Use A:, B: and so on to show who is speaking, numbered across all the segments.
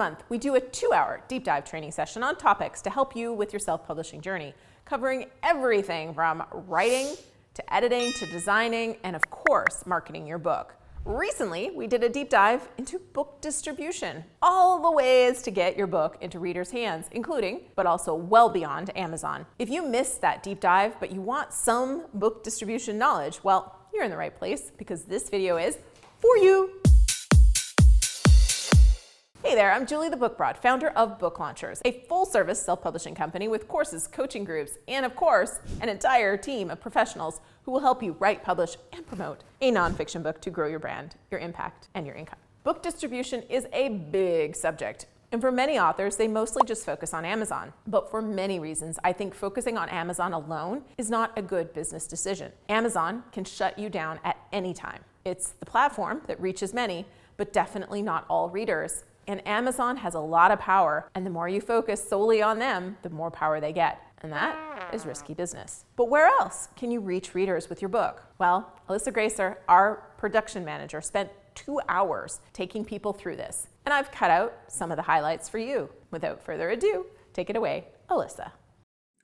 A: month, we do a 2-hour deep dive training session on topics to help you with your self-publishing journey, covering everything from writing to editing to designing and, of course, marketing your book. Recently, we did a deep dive into book distribution, all the ways to get your book into readers' hands, including, but also well beyond, Amazon. If you missed that deep dive, but you want some book distribution knowledge, well, you're in the right place because this video is for you. Hey there, I'm Julie the Book Broad, founder of Book Launchers, a full-service self-publishing company with courses, coaching groups, and of course, an entire team of professionals who will help you write, publish, and promote a nonfiction book to grow your brand, your impact, and your income. Book distribution is a big subject, and for many authors, they mostly just focus on Amazon. But for many reasons, I think focusing on Amazon alone is not a good business decision. Amazon can shut you down at any time. It's the platform that reaches many, but definitely not all readers. And Amazon has a lot of power, and the more you focus solely on them, the more power they get. And that is risky business. But where else can you reach readers with your book? Well, Alyssa Gracer, our production manager, spent 2 hours taking people through this. And I've cut out some of the highlights for you. Without further ado, take it away, Alyssa.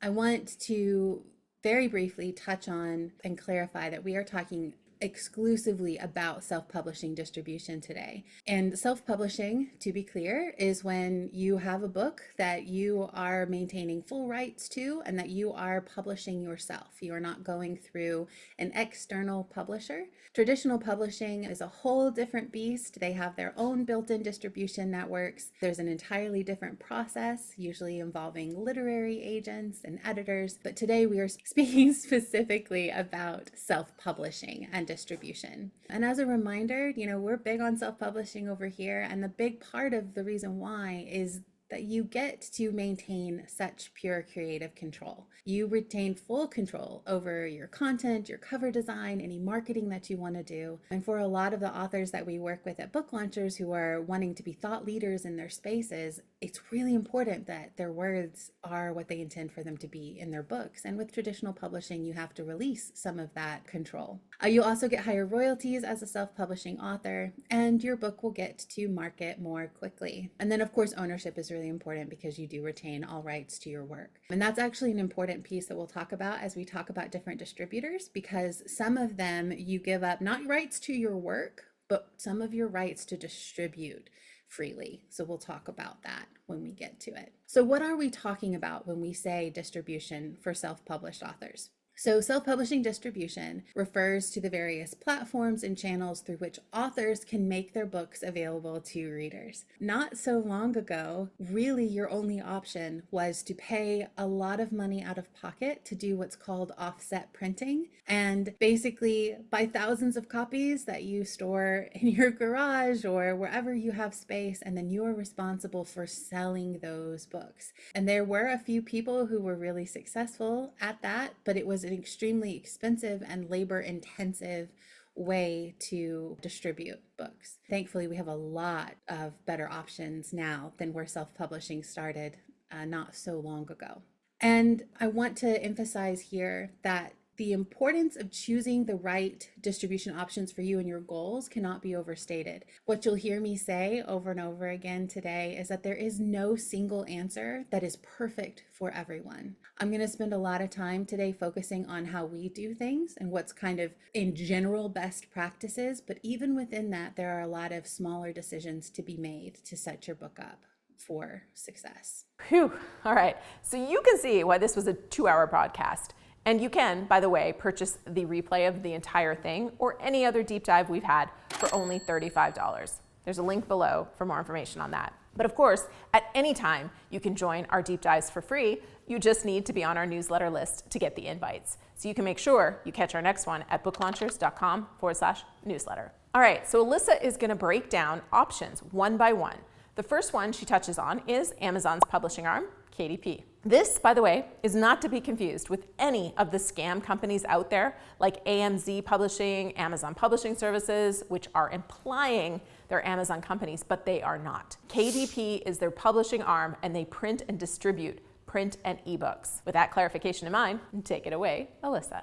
B: I want to very briefly touch on and clarify that we are talking exclusively about self-publishing distribution today. And self-publishing, to be clear, is when you have a book that you are maintaining full rights to and that you are publishing yourself. You are not going through an external publisher. Traditional publishing is a whole different beast. They have their own built-in distribution networks. There's an entirely different process, usually involving literary agents and editors. But today we are speaking specifically about self-publishing and distribution. And as a reminder, we're big on self-publishing over here, and the big part of the reason why is that you get to maintain such pure creative control. You retain full control over your content, your cover design, any marketing that you want to do. And for a lot of the authors that we work with at Book Launchers who are wanting to be thought leaders in their spaces, it's really important that their words are what they intend for them to be in their books. And with traditional publishing, you have to release some of that control. You also get higher royalties as a self-publishing author, and your book will get to market more quickly. And then, of course, ownership is really important because you do retain all rights to your work. And that's actually an important piece that we'll talk about as we talk about different distributors, because some of them you give up not rights to your work, but some of your rights to distribute freely. So we'll talk about that when we get to it. So what are we talking about when we say distribution for self-published authors? So self-publishing distribution refers to the various platforms and channels through which authors can make their books available to readers. Not so long ago, really your only option was to pay a lot of money out of pocket to do what's called offset printing, and basically buy thousands of copies that you store in your garage or wherever you have space, and then you are responsible for selling those books. And there were a few people who were really successful at that, but it was an extremely expensive and labor-intensive way to distribute books. Thankfully, we have a lot of better options now than where self-publishing started not so long ago. And I want to emphasize here that the importance of choosing the right distribution options for you and your goals cannot be overstated. What you'll hear me say over and over again today is that there is no single answer that is perfect for everyone. I'm going to spend a lot of time today focusing on how we do things and what's kind of in general best practices, but even within that, there are a lot of smaller decisions to be made to set your book up for success.
A: Phew. All right. So you can see why this was a 2-hour podcast. And you can, by the way, purchase the replay of the entire thing or any other deep dive we've had for only $35. There's a link below for more information on that. But of course, at any time, you can join our deep dives for free. You just need to be on our newsletter list to get the invites. So you can make sure you catch our next one at booklaunchers.com/newsletter. All right, so Alyssa is going to break down options one by one. The first one she touches on is Amazon's publishing arm, KDP. This, by the way, is not to be confused with any of the scam companies out there like AMZ Publishing, Amazon Publishing Services, which are implying they're Amazon companies, but they are not. KDP is their publishing arm, and they print and distribute print and ebooks. With that clarification in mind, take it away, Alyssa.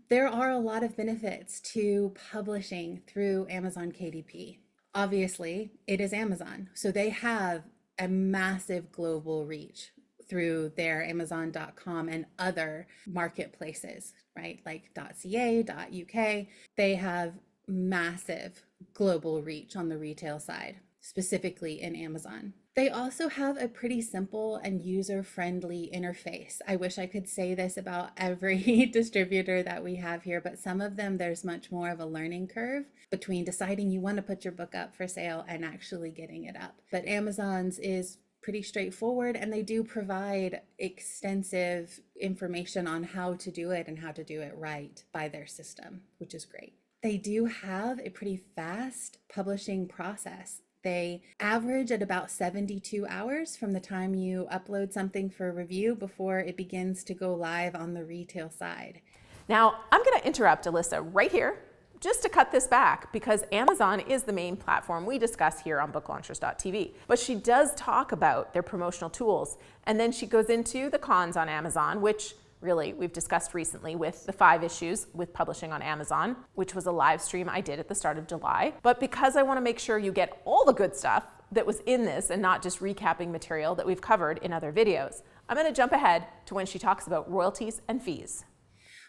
B: There are a lot of benefits to publishing through Amazon KDP. Obviously, it is Amazon, so they have a massive global reach through their Amazon.com and other marketplaces, right? Like .ca, .uk. They have massive global reach on the retail side, specifically in Amazon. They also have a pretty simple and user-friendly interface. I wish I could say this about every distributor that we have here, but some of them, there's much more of a learning curve between deciding you want to put your book up for sale and actually getting it up. But Amazon's is pretty straightforward, and they do provide extensive information on how to do it and how to do it right by their system, which is great. They do have a pretty fast publishing process. They average at about 72 hours from the time you upload something for review before it begins to go live on the retail side.
A: Now, I'm going to interrupt Alyssa right here just to cut this back, because Amazon is the main platform we discuss here on booklaunchers.tv. But she does talk about their promotional tools, and then she goes into the cons on Amazon, which really we've discussed recently with the 5 issues with publishing on Amazon, which was a live stream I did at the start of July. But because I want to make sure you get all the good stuff that was in this and not just recapping material that we've covered in other videos, I'm going to jump ahead to when she talks about royalties and fees.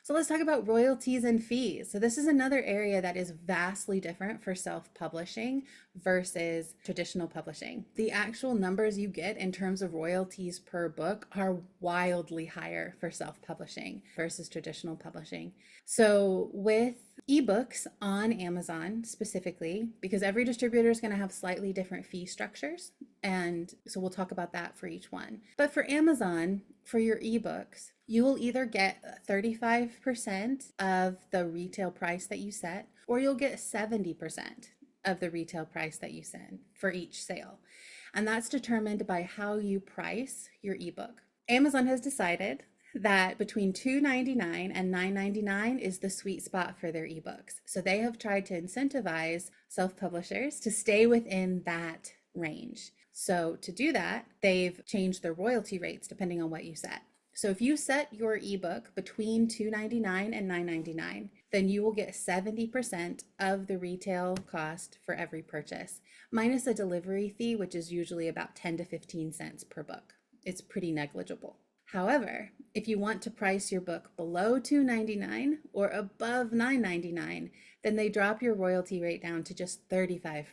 B: So let's talk about royalties and fees. So this is another area that is vastly different for self-publishing versus traditional publishing. The actual numbers you get in terms of royalties per book are wildly higher for self-publishing versus traditional publishing. So with ebooks on Amazon specifically, because every distributor is going to have slightly different fee structures, and so we'll talk about that for each one. But for Amazon, for your ebooks, you will either get 35% of the retail price that you set, or you'll get 70% of the retail price that you send for each sale. And that's determined by how you price your ebook. Amazon has decided that between $2.99 and $9.99 is the sweet spot for their ebooks. So they have tried to incentivize self-publishers to stay within that range. So to do that, they've changed their royalty rates depending on what you set. So if you set your ebook between $2.99 and $9.99, then you will get 70% of the retail cost for every purchase, minus a delivery fee, which is usually about 10 to 15 cents per book. It's pretty negligible. However, if you want to price your book below $2.99 or above $9.99, then they drop your royalty rate down to just 35%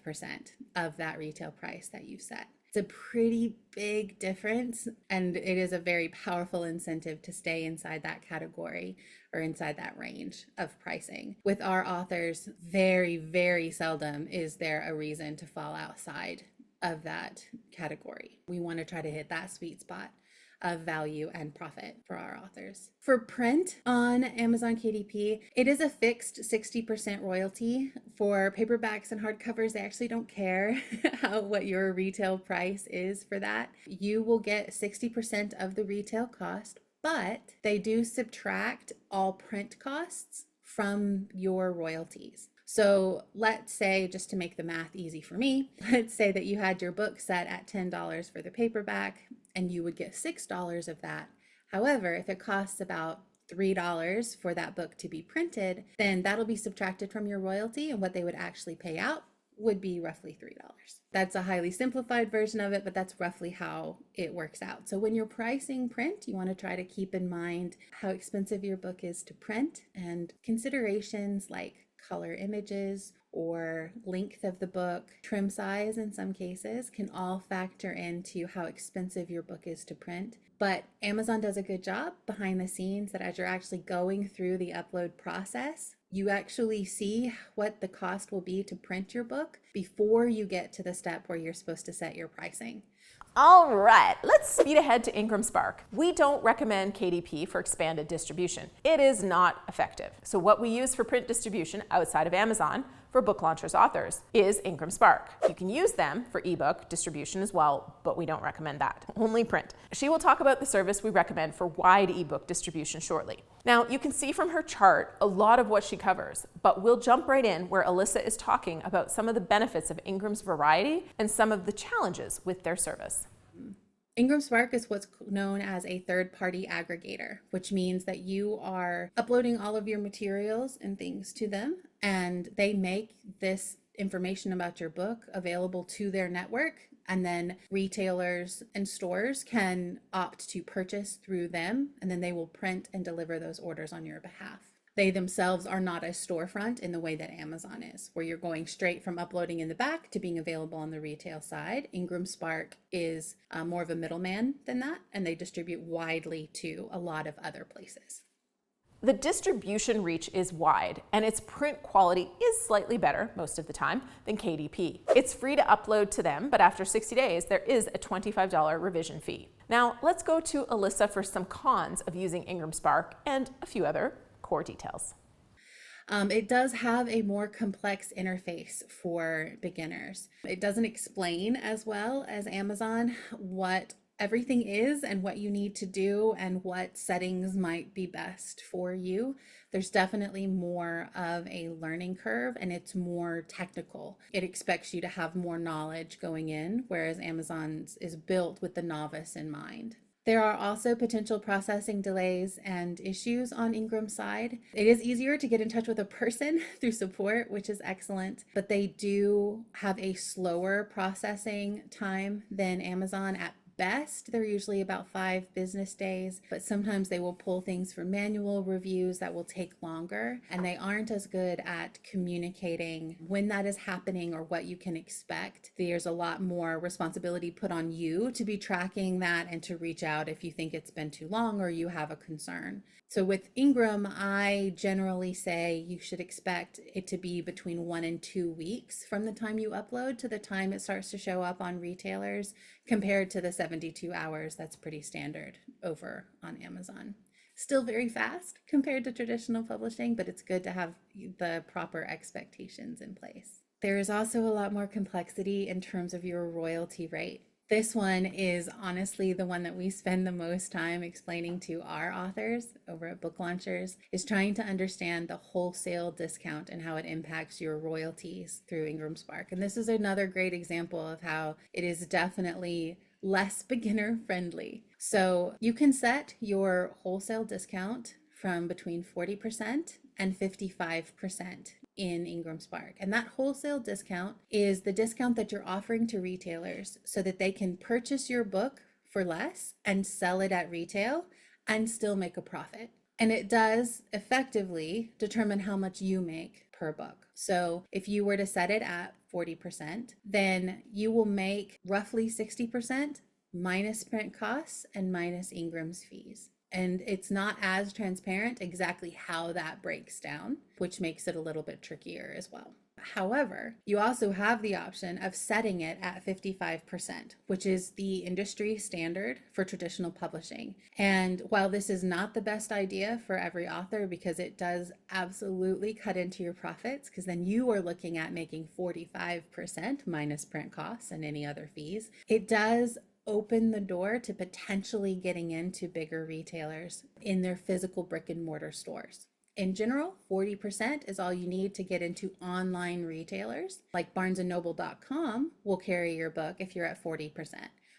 B: of that retail price that you set. It's a pretty big difference, and it is a very powerful incentive to stay inside that category or inside that range of pricing. With our authors, very, very seldom is there a reason to fall outside of that category. We want to try to hit that sweet spot of value and profit for our authors. For print on Amazon KDP, it is a fixed 60% royalty. For paperbacks and hardcovers, they actually don't care what your retail price is for that. You will get 60% of the retail cost, but they do subtract all print costs from your royalties. So let's say, just to make the math easy for me, let's say that you had your book set at $10 for the paperback and you would get $6 of that. However, if it costs about $3 for that book to be printed, then that'll be subtracted from your royalty, and what they would actually pay out would be roughly $3. That's a highly simplified version of it, but that's roughly how it works out. So when you're pricing print, you want to try to keep in mind how expensive your book is to print, and considerations like color images or length of the book, trim size in some cases, can all factor into how expensive your book is to print. But Amazon does a good job behind the scenes that as you're actually going through the upload process, you actually see what the cost will be to print your book before you get to the step where you're supposed to set your pricing.
A: All right, let's speed ahead to Ingram Spark. We don't recommend KDP for expanded distribution. It is not effective. So what we use for print distribution outside of Amazon for Book Launchers authors is Ingram Spark. You can use them for ebook distribution as well, but we don't recommend that, only print. She will talk about the service we recommend for wide ebook distribution shortly. Now, you can see from her chart a lot of what she covers, but we'll jump right in where Alyssa is talking about some of the benefits of Ingram's variety and some of the challenges with their service.
B: Ingram Spark is what's known as a third-party aggregator, which means that you are uploading all of your materials and things to them, and they make this information about your book available to their network And then retailers and stores can opt to purchase through them, and then they will print and deliver those orders on your behalf. They themselves are not a storefront in the way that Amazon is, where you're going straight from uploading in the back to being available on the retail side. Ingram Spark is more of a middleman than that, and they distribute widely to a lot of other places.
A: The distribution reach is wide, and its print quality is slightly better most of the time than KDP. It's free to upload to them, but after 60 days, there is a $25 revision fee. Now, let's go to Alyssa for some cons of using Ingram Spark and a few other core details.
B: It does have a more complex interface for beginners. It doesn't explain as well as Amazon what everything is and what you need to do and what settings might be best for you. There's definitely more of a learning curve and it's more technical. It expects you to have more knowledge going in, whereas Amazon's is built with the novice in mind. There are also potential processing delays and issues on Ingram's side. It is easier to get in touch with a person through support, which is excellent, but they do have a slower processing time than Amazon. At best, they're usually about 5 business days, but sometimes they will pull things for manual reviews that will take longer, and they aren't as good at communicating when that is happening or what you can expect. There's a lot more responsibility put on you to be tracking that and to reach out if you think it's been too long or you have a concern. So with Ingram, I generally say you should expect it to be between 1 and 2 weeks from the time you upload to the time it starts to show up on retailers, compared to the 72 hours that's pretty standard over on Amazon. Still very fast compared to traditional publishing, but it's good to have the proper expectations in place. There is also a lot more complexity in terms of your royalty rate. This one is honestly the one that we spend the most time explaining to our authors over at Book Launchers, is trying to understand the wholesale discount and how it impacts your royalties through Ingram Spark. And this is another great example of how it is definitely less beginner friendly. So you can set your wholesale discount from between 40% and 55% in Ingram Spark. And that wholesale discount is the discount that you're offering to retailers so that they can purchase your book for less and sell it at retail and still make a profit. And it does effectively determine how much you make per book. So if you were to set it at 40%, then you will make roughly 60% minus print costs and minus Ingram's fees. And it's not as transparent exactly how that breaks down, which makes it a little bit trickier as well. However, you also have the option of setting it at 55%, which is the industry standard for traditional publishing. And while this is not the best idea for every author, because it does absolutely cut into your profits, because then you are looking at making 45% minus print costs and any other fees, it does open the door to potentially getting into bigger retailers in their physical brick and mortar stores. In general, 40% is all you need to get into online retailers. Like barnesandnoble.com will carry your book if you're at 40%.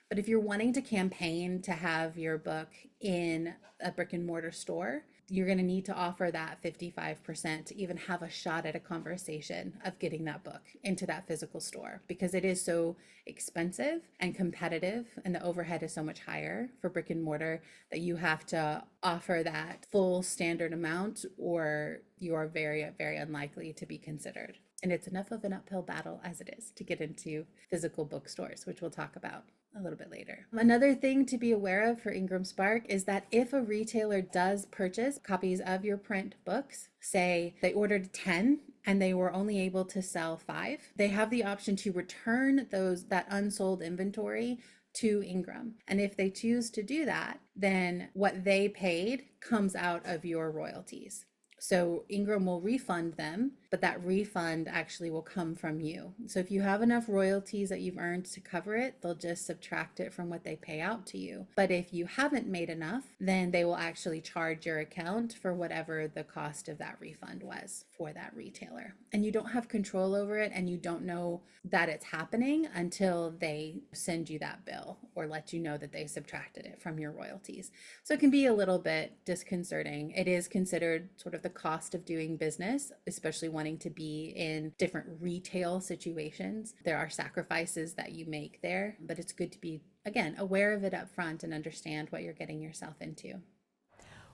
B: But if you're wanting to campaign to have your book in a brick and mortar store, you're going to need to offer that 55% to even have a shot at a conversation of getting that book into that physical store, because it is so expensive and competitive and the overhead is so much higher for brick and mortar that you have to offer that full standard amount or you are very, very unlikely to be considered. And it's enough of an uphill battle as it is to get into physical bookstores, which we'll talk about a little bit later. Another thing to be aware of for Ingram Spark is that if a retailer does purchase copies of your print books, say they ordered 10 and they were only able to sell 5, they have the option to return that unsold inventory to Ingram. And if they choose to do that, then what they paid comes out of your royalties. So Ingram will refund them, but that refund actually will come from you. So if you have enough royalties that you've earned to cover it, they'll just subtract it from what they pay out to you. But if you haven't made enough, then they will actually charge your account for whatever the cost of that refund was for that retailer. And you don't have control over it, and you don't know that it's happening until they send you that bill or let you know that they subtracted it from your royalties. So it can be a little bit disconcerting. It is considered sort of the cost of doing business, especially wanting to be in different retail situations. There are sacrifices that you make there, but it's good to be, again, aware of it up front and understand what you're getting yourself into.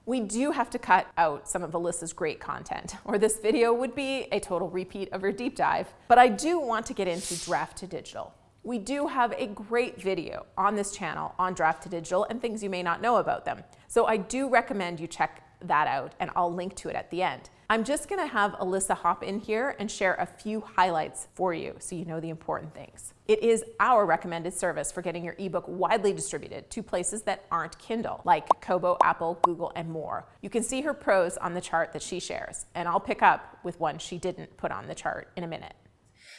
A: We do have to cut out some of Alyssa's great content, or this video would be a total repeat of her deep dive. But I do want to get into draft to digital. We do have a great video on this channel on draft to digital and things you may not know about them. So I do recommend you check that out, and I'll link to it at the end. I'm just gonna have Alyssa hop in here and share a few highlights for you so you know the important things. It is our recommended service for getting your ebook widely distributed to places that aren't Kindle, like Kobo, Apple, Google, and more. You can see her pros on the chart that she shares, and I'll pick up with one she didn't put on the chart in a minute.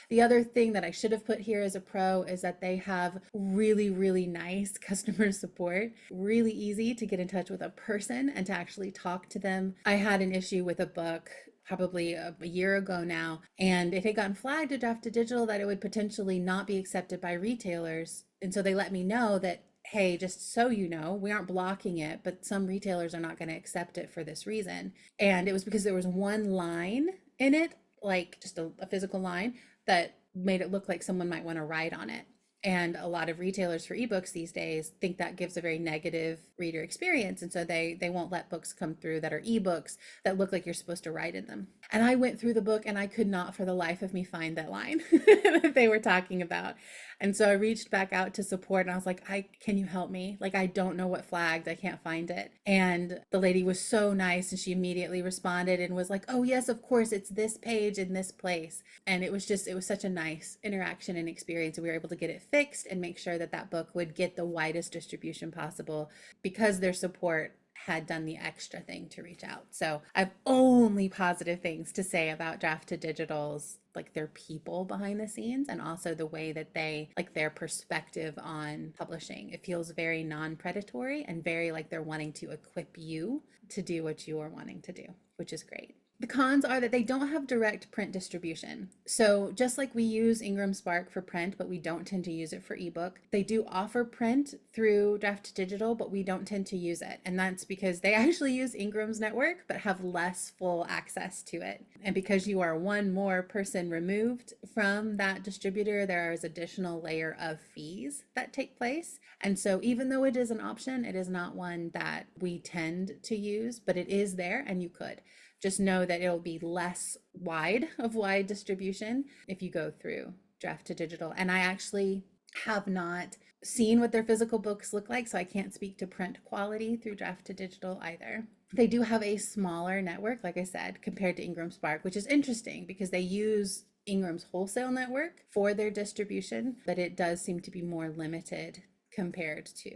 B: The other thing that I should have put here as a pro is that they have really, really nice customer support, really easy to get in touch with a person and to actually talk to them. I had an issue with a book probably a year ago now, and it had gotten flagged to draft to digital that it would potentially not be accepted by retailers. And so they let me know that, hey, just so you know, we aren't blocking it, but some retailers are not going to accept it for this reason. And it was because there was one line in it, like just a physical line, that made it look like someone might want to write on it. And a lot of retailers for ebooks these days think that gives a very negative reader experience. And so they won't let books come through that are ebooks that look like you're supposed to write in them. And I went through the book and I could not for the life of me find that line that they were talking about. And so I reached back out to support and I was like, can you help me? Like, I don't know what flagged, I can't find it. And the lady was so nice and she immediately responded and was like, oh yes, of course, it's this page in this place. And it was such a nice interaction and experience. And we were able to get it fixed and make sure that that book would get the widest distribution possible because their support had done the extra thing to reach out. So I've only positive things to say about draft to digital's, like their people behind the scenes and also the way that they, like their perspective on publishing. It feels very non-predatory and very like they're wanting to equip you to do what you are wanting to do, which is great. The cons are that they don't have direct print distribution. So just like we use Ingram Spark for print, but we don't tend to use it for ebook, they do offer print through Draft to Digital, but we don't tend to use it. And that's because they actually use Ingram's network, but have less full access to it. And because you are one more person removed from that distributor, there is additional layer of fees that take place. And so even though it is an option, it is not one that we tend to use, but it is there and you could. Just know that it'll be less wide distribution if you go through Draft to Digital. And I actually have not seen what their physical books look like, so I can't speak to print quality through Draft to Digital either. They do have a smaller network, like I said, compared to Ingram Spark, which is interesting because they use Ingram's wholesale network for their distribution, but it does seem to be more limited compared to.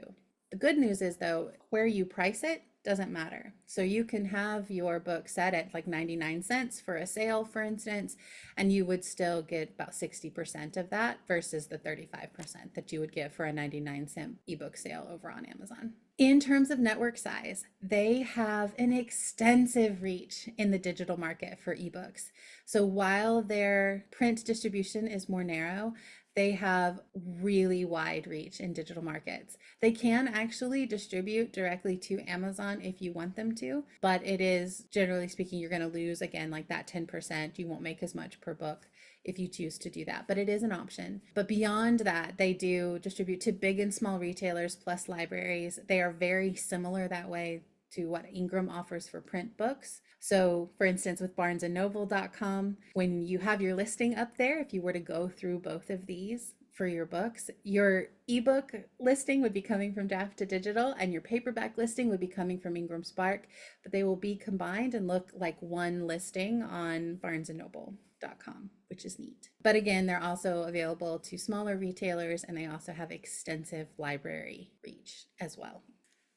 B: The good news is though, where you price it doesn't matter. So you can have your book set at like 99 cents for a sale, for instance, and you would still get about 60% of that versus the 35% that you would get for a 99-cent ebook sale over on Amazon. In terms of network size, they have an extensive reach in the digital market for ebooks. So while their print distribution is more narrow, they have really wide reach in digital markets. They can actually distribute directly to Amazon if you want them to, but it is, generally speaking, you're going to lose, again, like that 10%. You won't make as much per book if you choose to do that, but it is an option. But beyond that, they do distribute to big and small retailers plus libraries. They are very similar that way to what Ingram offers for print books. So for instance, with barnesandnoble.com, when you have your listing up there, if you were to go through both of these for your books, your ebook listing would be coming from Draft to Digital and your paperback listing would be coming from Ingram Spark, but they will be combined and look like one listing on barnesandnoble.com, which is neat. But again, they're also available to smaller retailers and they also have extensive library reach as well.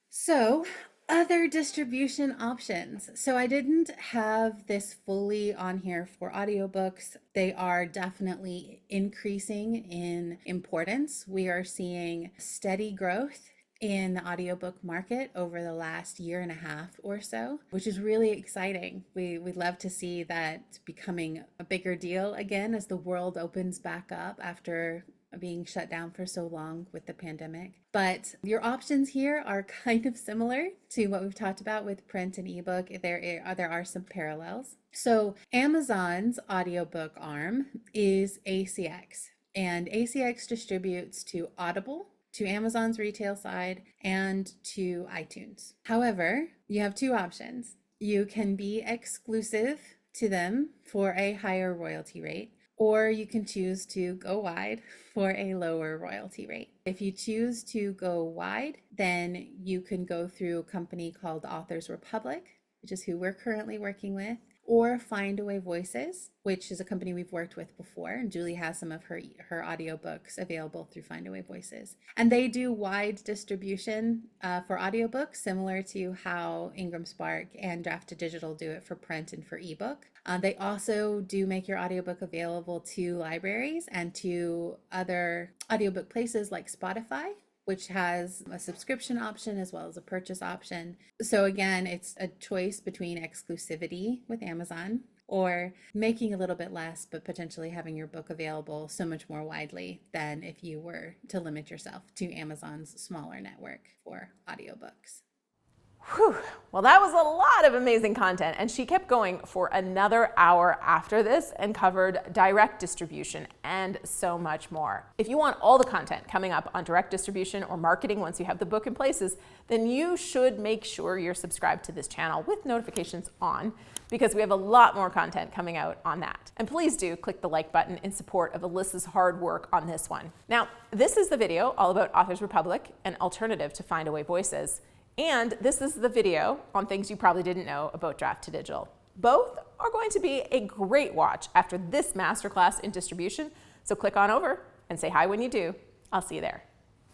B: So other distribution options. So I didn't have this fully on here for audiobooks. They are definitely increasing in importance. We are seeing steady growth in the audiobook market over the last year and a half or so, which is really exciting. We'd love to see that becoming a bigger deal again as the world opens back up after being shut down for so long with the pandemic. But your options here are kind of similar to what we've talked about with print and ebook. There are some parallels. So Amazon's audiobook arm is ACX, and ACX distributes to Audible, to Amazon's retail side, and to iTunes. However, you have two options. You can be exclusive to them for a higher royalty rate, or you can choose to go wide for a lower royalty rate. If you choose to go wide, then you can go through a company called Authors Republic, which is who we're currently working with, or Findaway Voices, which is a company we've worked with before, and Julie has some of her audiobooks available through Findaway Voices. And they do wide distribution for audiobooks, similar to how Ingram Spark and Draft to Digital do it for print and for ebook. They also do make your audiobook available to libraries and to other audiobook places like Spotify, which has a subscription option as well as a purchase option. So again, it's a choice between exclusivity with Amazon or making a little bit less, but potentially having your book available so much more widely than if you were to limit yourself to Amazon's smaller network for audiobooks.
A: Whew. Well, that was a lot of amazing content, and she kept going for another hour after this and covered direct distribution and so much more. If you want all the content coming up on direct distribution or marketing once you have the book in places, then you should make sure you're subscribed to this channel with notifications on, because we have a lot more content coming out on that. And please do click the like button in support of Alyssa's hard work on this one. Now, this is the video all about Authors Republic, an alternative to Findaway Voices. And this is the video on things you probably didn't know about Draft to Digital. Both are going to be a great watch after this masterclass in distribution. So click on over and say hi when you do. I'll see you there.